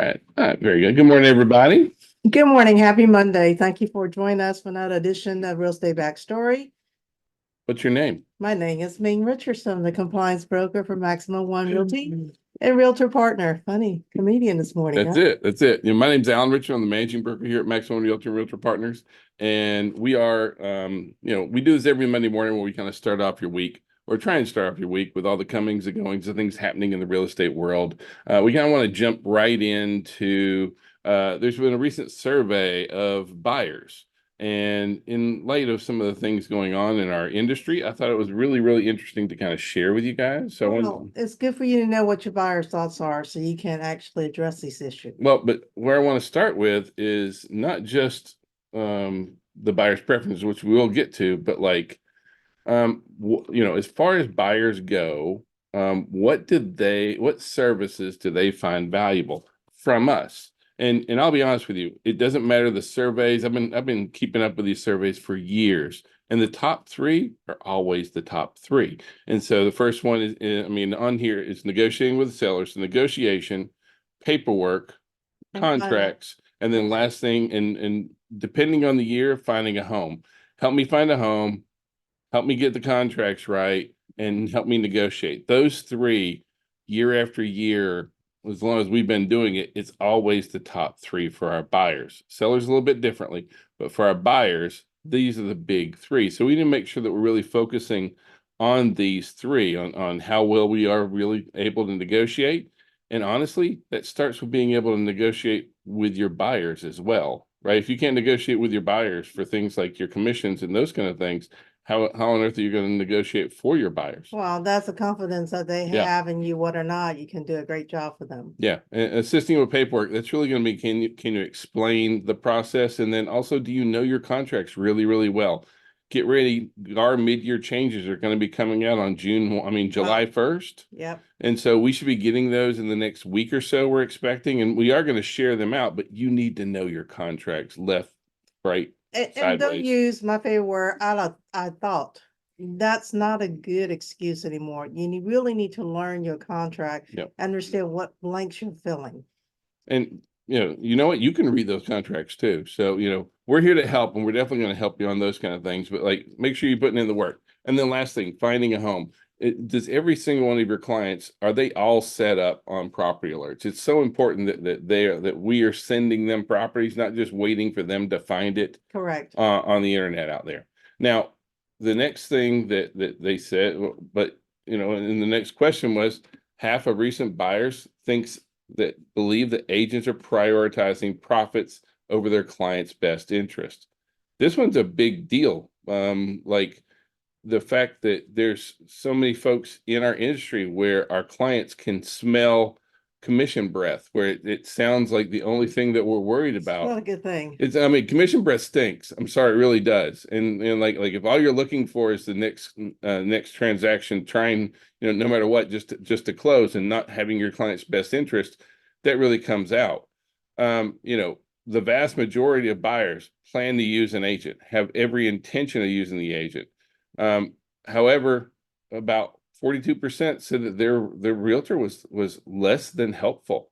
All right, very good. Good morning, everybody. Good morning. Happy Monday. Thank you for joining us for another edition of Real Estate Backstory. What's your name? My name is Ming Richardson, the compliance broker for Maximum One Realty and Realtor Partner. Funny comedian this morning, That's huh? it. That's it. My name's Alan Richard. I'm the managing broker here at Maximum Realty and Realtor Partners. And we are, we do this every Monday morning where we kind of start off your week or try and start off your week with all the comings and goings of things happening in the real estate world. We kind of want to jump right into, there's been a recent survey of buyers. And in light of some of the things going on in our industry, I thought it was really, really interesting to kind of share with you guys. Well, it's good for you to know what your buyer's thoughts are so you can actually address these issues. But where I want to start with is not just the buyer's preference, which we will get to, but like as far as buyers go, what services do they find valuable from us? And I'll be honest with you, it doesn't matter the surveys. I've been keeping up with these surveys for years, and the top three are always the top three. And so the first one is, on here is negotiating with the sellers, so negotiation, paperwork, And contracts, and then last thing, and depending on the year, finding a home. Help me find a home, help me get the contracts right, and help me negotiate. Those three, year after year, as long as we've been doing it, it's always the top three for our buyers. Sellers a little bit differently, but for our buyers, these are the big three. So we need to make sure that we're really focusing on these three, on how well we are really able to negotiate. And honestly, that starts with being able to negotiate with your buyers as well, right? If you can't negotiate with your buyers for things like your commissions and those kind of things, how on earth are you going to negotiate for your buyers? Well, that's the confidence that they Yeah. have in you, whether or not you can do a great job for them. Yeah, and assisting with paperwork, that's really going to be, can you explain the process? And then also, do you know your contracts really, really well? Get ready. Our mid-year changes are going to be coming out on July 1st. Yep. And so we should be getting those in the next week or so, we're expecting, and we are going to share them out, but you need to know your contracts left, right, And don't sideways. use my favorite word, I thought. That's not a good excuse anymore. Really need to learn your contract, Yep. understand what blanks you're filling. And you know what? You can read those contracts too. So, we're here to help, and we're definitely going to help you on those kind of things. But like, make sure you're putting in the work. And then last thing, finding a home. Does every single one of your clients, are they all set up on property alerts? It's so important that we are sending them properties, not just waiting for them to find it. Correct. On the internet out there. Now, the next thing that they said, but and the next question was, half of recent buyers believe that agents are prioritizing profits over their client's best interest. This one's a big deal. Like the fact that there's so many folks in our industry where our clients can smell commission breath, where it sounds like the only thing that we're worried about. Not a good thing. Commission breath stinks. I'm sorry, it really does. And like if all you're looking for is the next transaction, trying, no matter what, just to close and not having your client's best interest, that really comes out. The vast majority of buyers plan to use an agent, have every intention of using the agent. However, about 42% said that their realtor was less helpful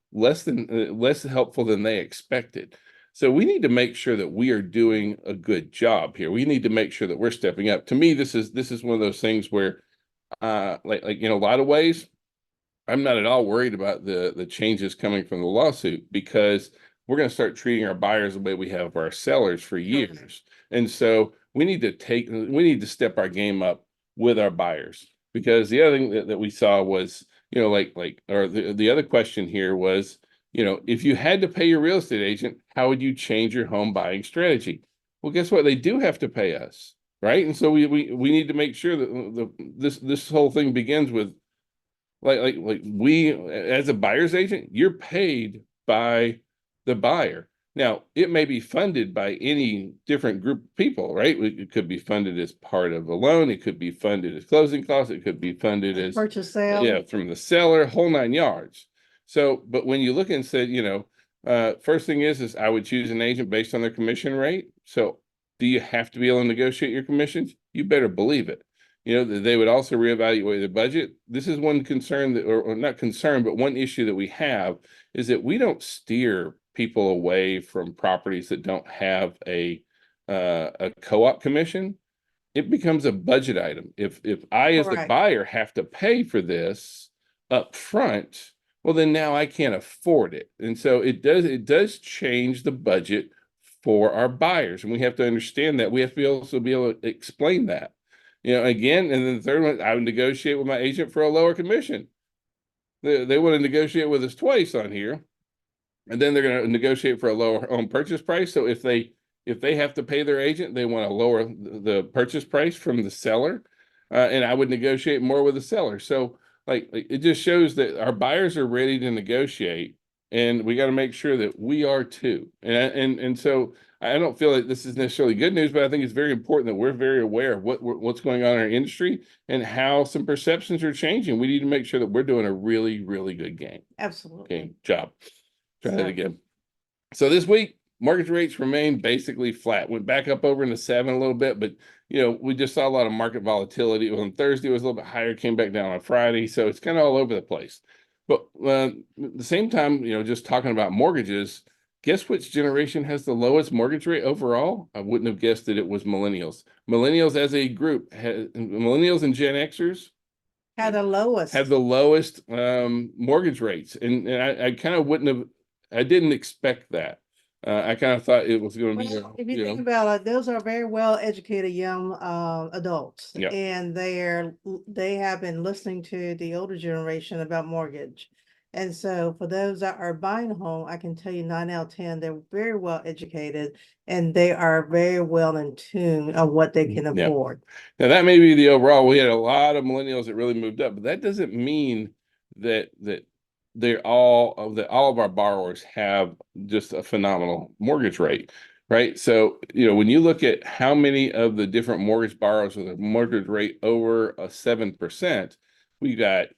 than they expected. So we need to make sure that we are doing a good job here. We need to make sure that we're stepping up. To me, this is one of those things where, like in a lot of ways, I'm not at all worried about the changes coming from the lawsuit, because we're going to start treating our buyers the way we have our sellers for years. And so we need to step our game up with our buyers, because the other thing that we saw was, the other question here was, if you had to pay your real estate agent, how would you change your home buying strategy? Well, guess what? They do have to pay us, right? And so we need to make sure that this whole thing begins with, like we, as a buyer's agent, you're paid by the buyer. Now, it may be funded by any different group of people, right? It could be funded as part of a loan. It could be funded as closing costs. It could be funded as purchase sale. From the seller, whole nine yards. So, but when you look and say, first thing is I would choose an agent based on their commission rate. So do you have to be able to negotiate your commissions? You better believe it. they would also reevaluate the budget. This is one concern that, or not concern, but one issue that we have is that we don't steer people away from properties that don't have a co-op commission. It becomes a budget item. If I, as the Correct. buyer, have to pay for this up front, well, then now I can't afford it. And so it does change the budget for our buyers. And we have to understand that. We have to be able to explain that. Again, and then the third one, I would negotiate with my agent for a lower commission. They want to negotiate with us twice on here, and then they're going to negotiate for a lower home purchase price. So if they have to pay their agent, they want to lower the purchase price from the seller, and I would negotiate more with the seller. So like it just shows that our buyers are ready to negotiate, and we got to make sure that we are too. And so I don't feel like this is necessarily good news, but I think it's very important that we're very aware of what's going on in our industry and how some perceptions are changing. We need to make sure that we're doing a really, really good game. Absolutely. Job. Try that So- again. So this week, mortgage rates remain basically flat. Went back up over into 7 a little bit, but we just saw a lot of market volatility. On Thursday, it was a little bit higher, came back down on Friday, so it's kind of all over the place. But at the same time, just talking about mortgages, guess which generation has the lowest mortgage rate overall? I wouldn't have guessed that it was millennials. Millennials as a group, millennials and Gen Xers Had the lowest. have the lowest mortgage rates, and I kind of wouldn't have. I didn't expect that. I kind of thought it was going to be, Well, if you think about it, those are very well-educated young adults, Yeah. and they have been listening to the older generation about mortgage. And so for those that are buying a home, I can tell you 9 out of 10, they're very well educated and they are very well in tune of what they can Yeah. afford. Now that may be the overall. We had a lot of millennials that really moved up, but that doesn't mean that all of our borrowers have just a phenomenal mortgage rate, right? So when you look at how many of the different mortgage borrowers with a mortgage rate over a 7%, we got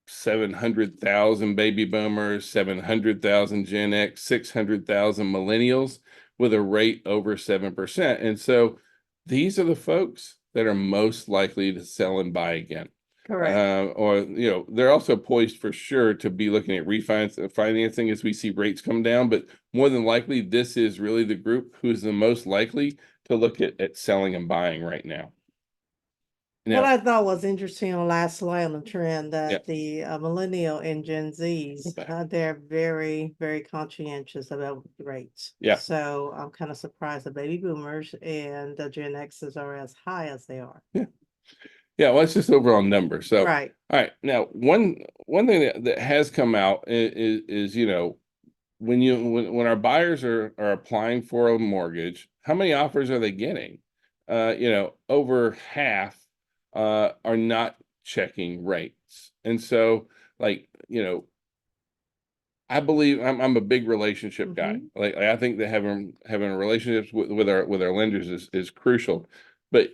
700,000 baby boomers, 700,000 Gen X, 600,000 millennials with a rate over 7%. And so these are the folks that are most likely to sell and buy again. Correct. Or they're also poised for sure to be looking at financing as we see rates come down. But more than likely, this is really the group who's the most likely to look at selling and buying right now. What I thought was interesting on the last slide on the trend Yeah. that the millennial and Gen Zs, Okay. they're very, very conscientious about rates. Yeah. So I'm kind of surprised the baby boomers and the Gen Xs are as high as they are. Yeah, well, it's just overall number. So, Right. all right. Now, one thing that has come out is when our buyers are applying for a mortgage, how many offers are they getting? Over half are not checking rates. And so, I believe I'm a big relationship guy. Like I think that having relationships with our lenders is crucial. But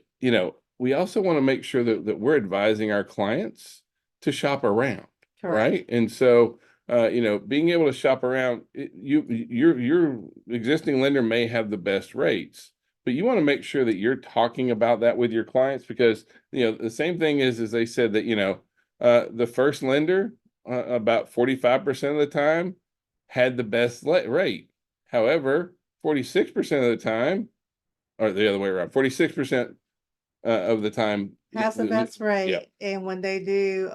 we also want to make sure that we're advising our clients to shop around, Correct. right? And so being able to shop around, your existing lender may have the best rates, but you want to make sure that you're talking about that with your clients because the same thing is they said that the first lender about 45% of the time had the best rate. However, 46% of the time, or the other way around, 46% of the time Has the best rate. Yeah. And when they do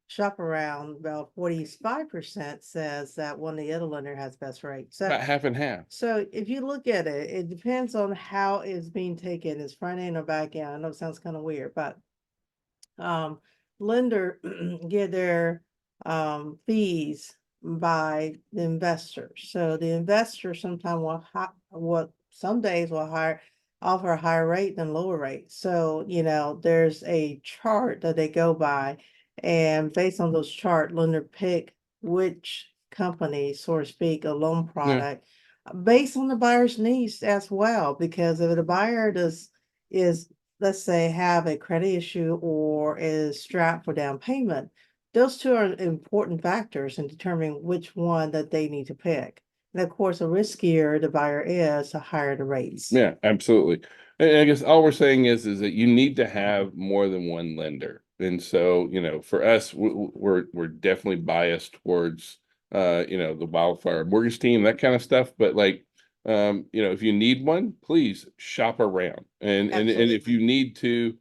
shop around, about 45% says that one of the other lender has best rate. So About half and half. So if you look at it, it depends on how it's being taken, is front end or back end. I know it sounds kind of weird, but lender get their fees by the investor. So the investor sometimes some days will offer a higher rate than lower rate. So there's a chart that they go by, and based on those chart, lender pick which company, so to speak, a loan product based on the buyer's needs as well. Because if the buyer is let's say have a credit issue or is strapped for down payment, those two are important factors in determining which one that they need to pick. And of course, the riskier the buyer is, the higher the rates. Yeah, absolutely. And I guess all we're saying is that you need to have more than one lender. And so, for us, we're definitely biased towards the wildfire mortgage team, that kind of stuff. But like, if you need one, please shop around. And if you Absolutely. need to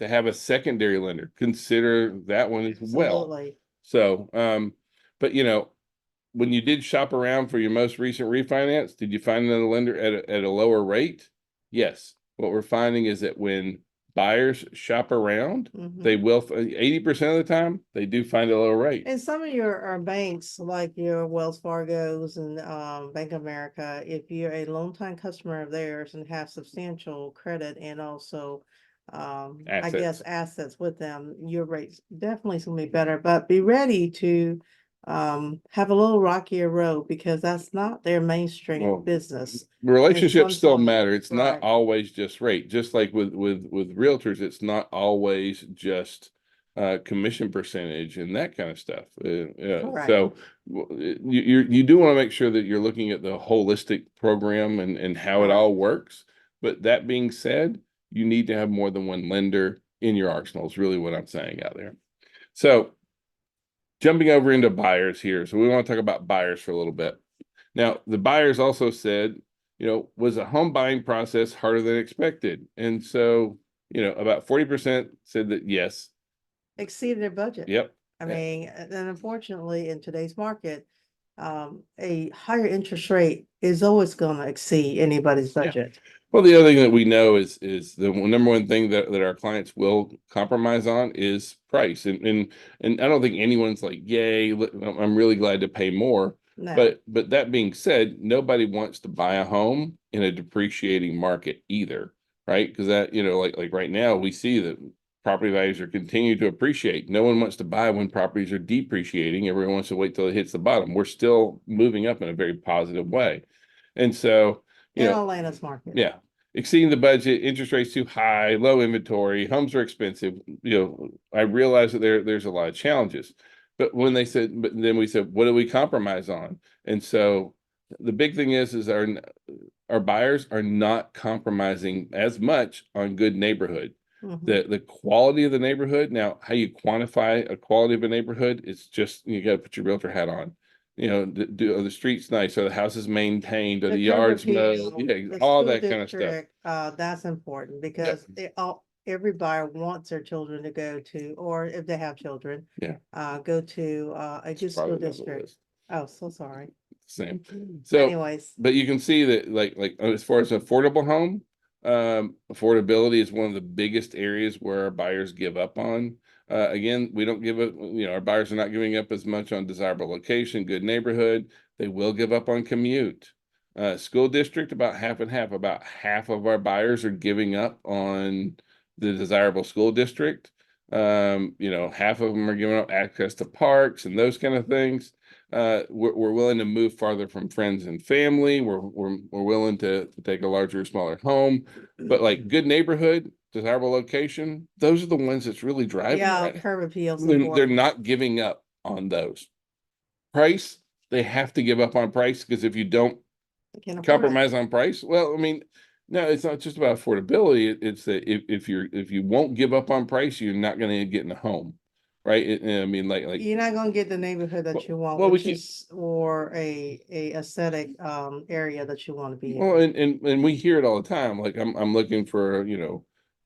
have a secondary lender, consider that one as well. Absolutely. So, but when you did shop around for your most recent refinance, did you find another lender at a lower rate? Yes. What we're finding is that when buyers shop around, they Mhm. will 80% of the time they do find a lower rate. And some of your banks, like your Wells Fargo's and Bank of America, if you're a longtime customer of theirs and have substantial credit and also, I guess, Assets. assets with them, your rates definitely is gonna be better. But be ready to have a little rockier road because that's not their mainstream Well, business. And relationships still sometimes, matter. It's not right, always just rate. Just like with realtors, it's not always just commission percentage and that kind of stuff. correct, So you do want to make sure that you're looking at the holistic program and how it all correct. works. But that being said, you need to have more than one lender in your arsenal is really what I'm saying out there. So jumping over into buyers here. So we want to talk about buyers for a little bit. Now, the buyers also said, was a home buying process harder than expected? And so, about 40% said that yes. Exceeded their budget. Yep. I mean, and unfortunately, in today's market, a higher interest rate is always gonna exceed anybody's Yeah. budget. Well, the other thing that we know is the number one thing that our clients will compromise on is price. And I don't think anyone's like, yay, I'm really glad to pay more. No, But that being said, nobody wants to buy a home in a depreciating market either, right? Because that, like right now, we see that property values are continuing to appreciate. No one wants to buy when properties are depreciating. Everyone wants to wait till it hits the bottom. We're still moving up in a very positive way. And so, you in know, Atlanta's market. yeah. Exceeding the budget, interest rates too high, low inventory, homes are expensive. I realize that there's a lot of challenges. But then we said, what do we compromise on? And so the big thing is our buyers are not compromising as much on good neighborhood. Mhm. The quality of the neighborhood. Now, how you quantify a quality of a neighborhood, it's just you got to put your realtor hat on. Are the streets nice? Are the houses maintained? Are The the curb yards mowed? appeal, Yeah, the all school that kind of stuff. district, that's important Yep. because every buyer wants their children to go to, or if they have children, Yeah, go to, a it's good school farther down the district. list. Oh, so sorry. Same. So, Anyways, but you can see that like as far as an affordable home, affordability is one of the biggest areas where our buyers give up on. Again, we don't give up, our buyers are not giving up as much on desirable location, good neighborhood. They will give up on commute. School district, about half and half. About half of our buyers are giving up on the desirable school district. Half of them are giving up access to parks and those kind of things. We're willing to move farther from friends and family. We're willing to take a larger, smaller home, but like good neighborhood, desirable location, those are the ones that's really driving yeah, right now. curb appeal is They're important. not giving up on those. Price, they have to give up on price because if you don't I can afford it. compromise on price, well, I mean, no, it's not just about affordability. It's that if you won't give up on price, you're not going to get in a home, right? I mean, like You're not gonna get the neighborhood that you want, well, we which can. is, or a aesthetic, area that you wanna be Well, in. and we hear it all the time. Like I'm looking for,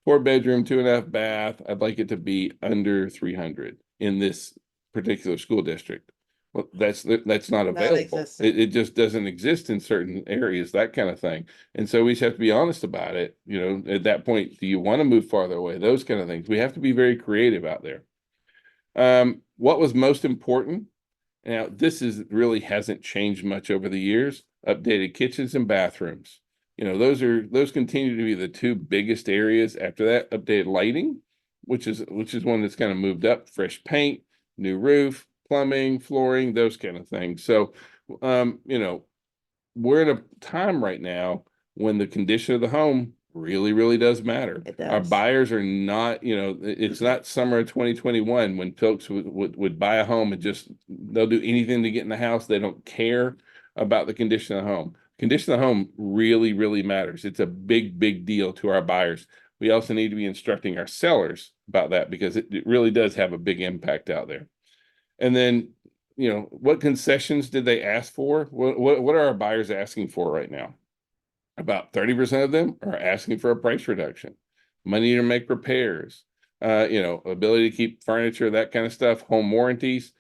4 bedroom, 2.5 bath. I'd like it to be under 300 in this particular school district. Well, that's not Not available. existent. It just doesn't exist in certain areas, that kind of thing. And so we just have to be honest about it. At that point, do you want to move farther away? Those kind of things. We have to be very creative out there. What was most important? Now, this is really hasn't changed much over the years. Updated kitchens and bathrooms. Those continue to be the two biggest areas. After that, updated lighting, which is one that's kind of moved up, fresh paint, new roof, plumbing, flooring, those kind of things. So, um, you know, we're in a time right now when the condition of the home really, really does matter. It Our does. buyers are not, it's not summer of 2021 when folks would buy a home and just they'll do anything to get in the house. They don't care. about the condition of the home. Condition of the home really, really matters. It's a big, big deal to our buyers. We also need to be instructing our sellers about that because it really does have a big impact out there. And then, what concessions did they ask for? What are our buyers asking for right now? About 30% of them are asking for a price reduction, money to make repairs, ability to keep furniture, that kind of stuff, home warranties.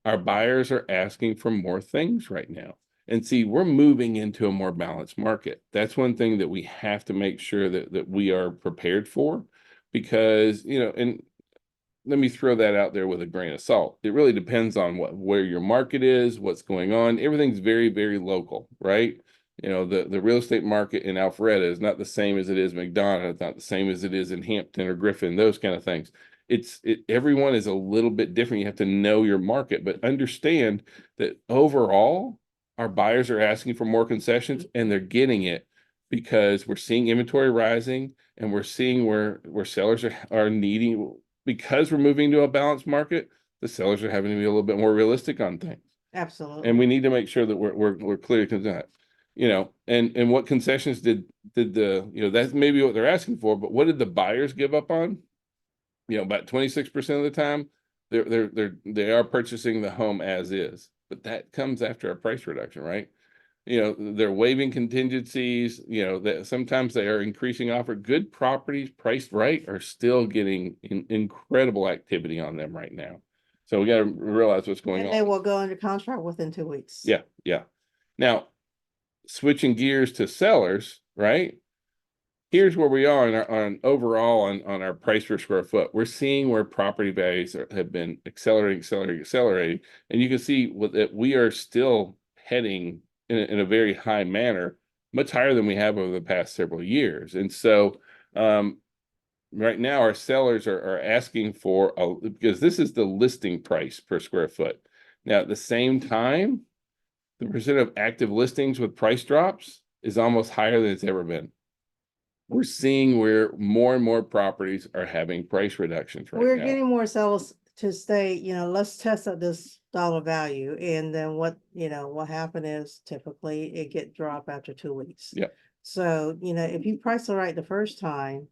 Our buyers are asking for more things right now. And see, we're moving into a more balanced market. That's one thing that we have to make sure that we are prepared for because, and let me throw that out there with a grain of salt. It really depends on where your market is, what's going on. Everything's very, very local, right? The real estate market in Alpharetta is not the same as it is McDonough. It's not the same as it is in Hampton or Griffin, those kind of things. Everyone is a little bit different. You have to know your market, but understand that overall, our buyers are asking for more concessions and they're getting it because we're seeing inventory rising and we're seeing where sellers are needing, because we're moving to a balanced market, the sellers are having to be a little bit more realistic on things. Absolutely. And we need to make sure that we're clear to that, and what concessions did that's maybe what they're asking for, but what did the buyers give up on? About 26% of the time, they are purchasing the home as is, but that comes after a price reduction, right? They're waiving contingencies, that sometimes they are increasing offer. Good properties priced right are still getting incredible activity on them right now. So we got to realize what's going And on. they will go under contract within 2 weeks. Yeah, yeah. Now, switching gears to sellers, right? Here's where we are on overall on our price per square foot. We're seeing where property values have been accelerating. And you can see that we are still heading in a very high manner, much higher than we have over the past several years. And so right now our sellers are asking for, because this is the listing price per square foot. Now, at the same time, the percent of active listings with price drops is almost higher than it's ever been. We're seeing where more and more properties are having price reductions right We're now. getting more sellers to say, let's test at this dollar value. And then what happened is typically it get dropped after 2 weeks. Yeah. So, if you price it right the first time,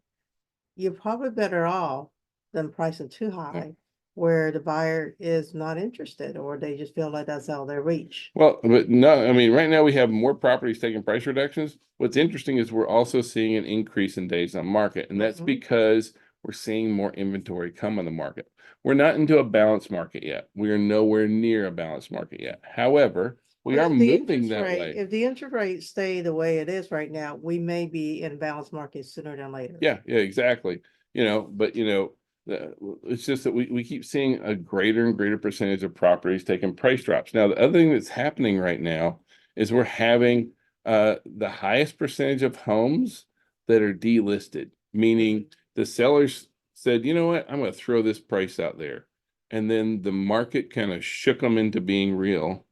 you're probably better off than pricing too high, where the buyer is not interested or they just feel like that's all they reach. Well, but no, I mean, right now we have more properties taking price reductions. What's interesting is we're also seeing an increase in days on market, and that's because we're seeing more inventory come on the market. We're not into a balanced market yet. We are nowhere near a balanced market yet. However, we are moving that way. If the interest rates stay the way it is right now, we may be in a balanced market sooner than later. Yeah, exactly. But it's just that we keep seeing a greater and greater percentage of properties taking price drops. Now, the other thing that's happening right now is we're having the highest percentage of homes that are delisted, meaning the sellers said, you know what, I'm going to throw this price out there. And then the market kind of shook them into being real.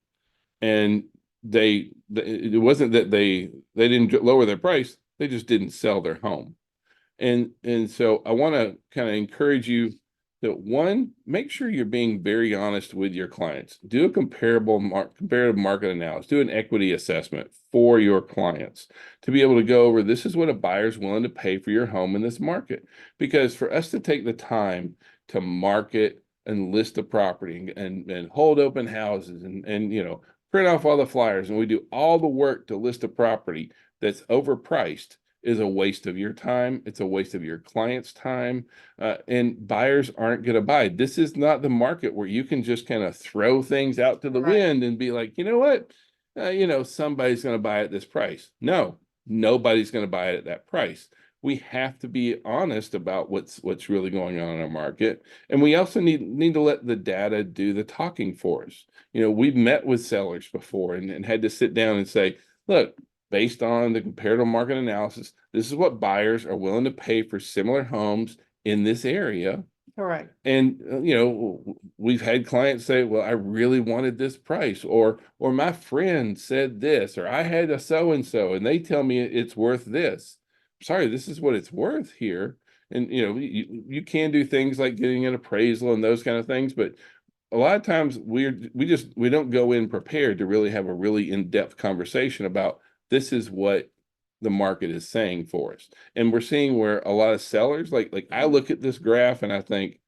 And it wasn't that they didn't lower their price, they just didn't sell their home. And so I want to kind of encourage you that, one, make sure you're being very honest with your clients. Do a comparative market analysis, do an equity assessment for your clients to be able to go over, this is what a buyer's willing to pay for your home in this market. Because for us to take the time to market and list the property and hold open houses and print off all the flyers, and we do all the work to list a property that's overpriced, is a waste of your time. It's a waste of your client's time. And buyers aren't going to buy. This is not the market where you can just kind of throw things out to the wind and be like, you know what? Somebody's going to buy at this price. No, nobody's going to buy it at that price. We have to be honest about what's really going on in our market. And we also need to let the data do the talking for us. We've met with sellers before and had to sit down and say, look, based on the comparative market analysis, this is what buyers are willing to pay for similar homes in this area. Correct. And we've had clients say, well, I really wanted this price, or my friend said this, or I had a so-and-so and they tell me it's worth this. Sorry, this is what it's worth here. And you can do things like getting an appraisal and those kind of things, but a lot of times we don't go in prepared to really have a really in-depth conversation about this is what the market is saying for us. And we're seeing where a lot of sellers, like I look at this graph and I think,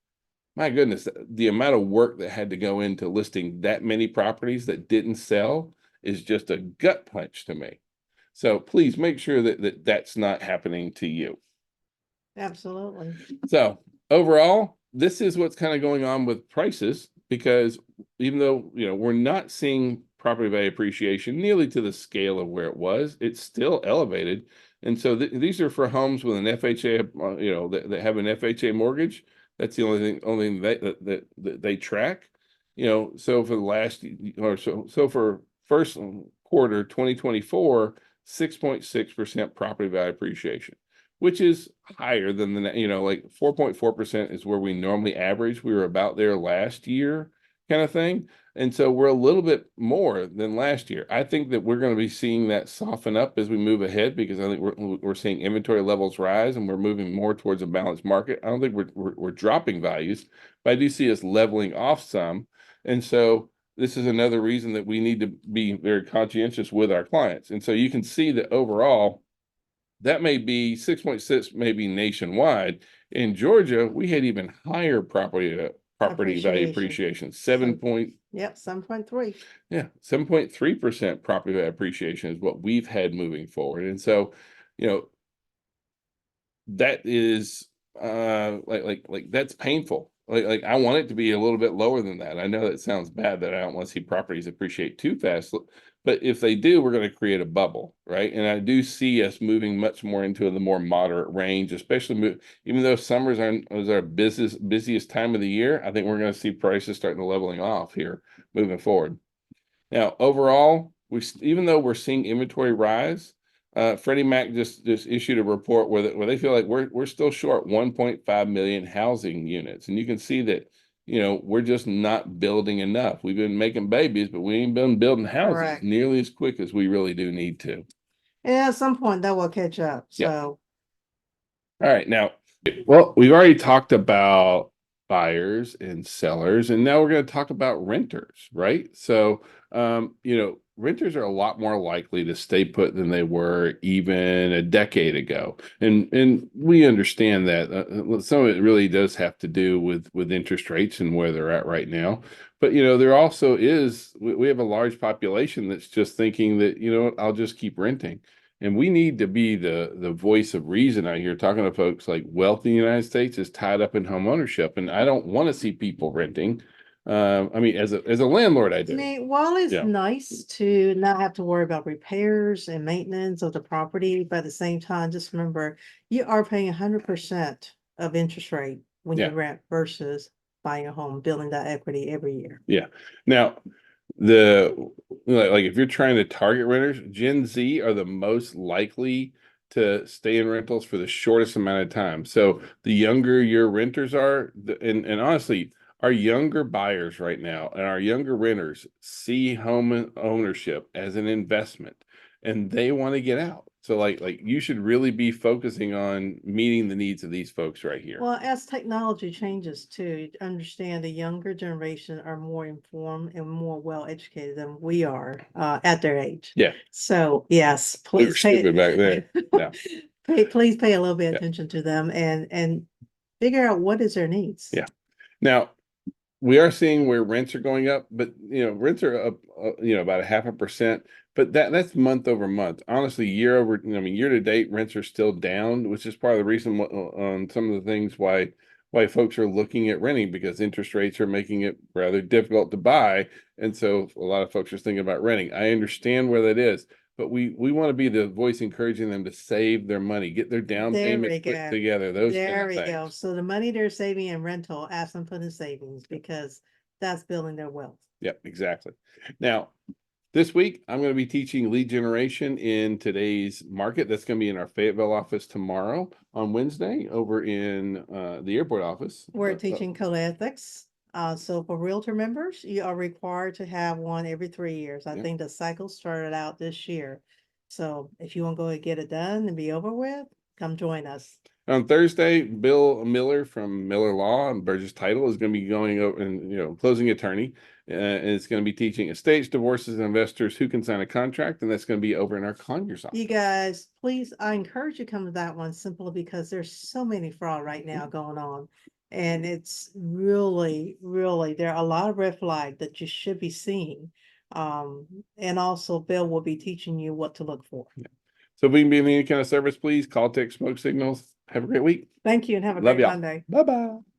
my goodness, the amount of work that had to go into listing that many properties that didn't sell is just a gut punch to me. So please make sure that that's not happening to you. Absolutely. So overall, this is what's kind of going on with prices, because even though, we're not seeing property value appreciation nearly to the scale of where it was, it's still elevated. And so these are for homes with an FHA, that have an FHA mortgage. That's the only thing that they track. So for the last, or so for first quarter 2024, 6.6% property value appreciation, which is higher than like 4.4% is where we normally average. We were about there last year, kind of thing. And so we're a little bit more than last year. I think that we're going to be seeing that soften up as we move ahead, because I think we're seeing inventory levels rise and we're moving more towards a balanced market. I don't think we're dropping values, but I do see us leveling off some. And so this is another reason that we need to be very conscientious with our clients. And so you can see that overall, that may be 6.6, maybe nationwide. In Georgia, we had even higher property value appreciation, 7.3. Yeah, 7.3% property value appreciation is what we've had moving forward. And so, that is like that's painful. Like I want it to be a little bit lower than that. I know that sounds bad, that I don't want to see properties appreciate too fast, but if they do, we're going to create a bubble, right? And I do see us moving much more into the more moderate range, especially even though summer's our busiest time of the year. I think we're going to see prices starting to leveling off here moving forward. Now, overall, even though we're seeing inventory rise, Freddie Mac just issued a report where they feel like we're still short 1.5 million housing units, and you can see that we're just not building enough. We've been making babies, but we ain't been building houses Correct. nearly as quick as we really do need to. And at some point that will catch up. Yep. So, all right, now, well, we've already talked about buyers and sellers, and now we're going to talk about renters, right? So, renters are a lot more likely to stay put than they were even a decade ago, and we understand that some of it really does have to do with interest rates and where they're at right now. But there also is we have a large population that's just thinking that I'll just keep renting. And we need to be the voice of reason out here, talking to folks like wealth in the United States is tied up in home ownership, and I don't want to see people renting. I mean, as a landlord, I I do. mean, while it's Yeah. nice to not have to worry about repairs and maintenance of the property, but at the same time, just remember you are paying 100% of interest rate when you Yeah. rent versus buying a home, building that equity every year. Yeah. Now, like if you're trying to target renters, Gen Z are the most likely to stay in rentals for the shortest amount of time. So the younger your renters are, and honestly, our younger buyers right now and our younger renters see home ownership as an investment, and they want to get out. So like you should really be focusing on meeting the needs of these folks right here. Well, as technology changes too, understand the younger generation are more informed and more well educated than we are at their age. Yeah. So yes, We were please pay stupid back then. Yeah. please pay a little bit Yeah. attention to them and figure out what is their needs. Yeah. Now, we are seeing where rents are going up, but rents are up, about 0.5%. But that's month over month. Honestly, year to date, rents are still down, which is part of the reason on some of the things why folks are looking at renting, because interest rates are making it rather difficult to buy, and so a lot of folks are thinking about renting. I understand where that is, but we want to be the voice encouraging them to save their money, get their down payment put together. There we go. Things. So the money they're saving in rental, ask them put in savings, because that's building their wealth. Yep, exactly. Now, this week, I'm going to be teaching lead generation in today's market. That's going to be in our Fayetteville office tomorrow on Wednesday over in the airport office. We're teaching code ethics. So for realtor members, you are required to have one every 3 years. I think the cycle started out this year. So if you want to go and get it done and be over with, come join us. On Thursday, Bill Miller from Miller Law and Burgess Title is going to be going over and, closing attorney. And it's going to be teaching estates, divorces, and investors who can sign a contract. And that's going to be over in our Conyers office. You guys, please, I encourage you to come to that one simply because there's so many fraud right now going on. And it's really, really, there are a lot of red flags that you should be seeing. And also Bill will be teaching you what to look for. So if we can be in any kind of service, please call, text, smoke signals. Have a great week. Thank you and have a Love great y'all. Monday. Bye-bye.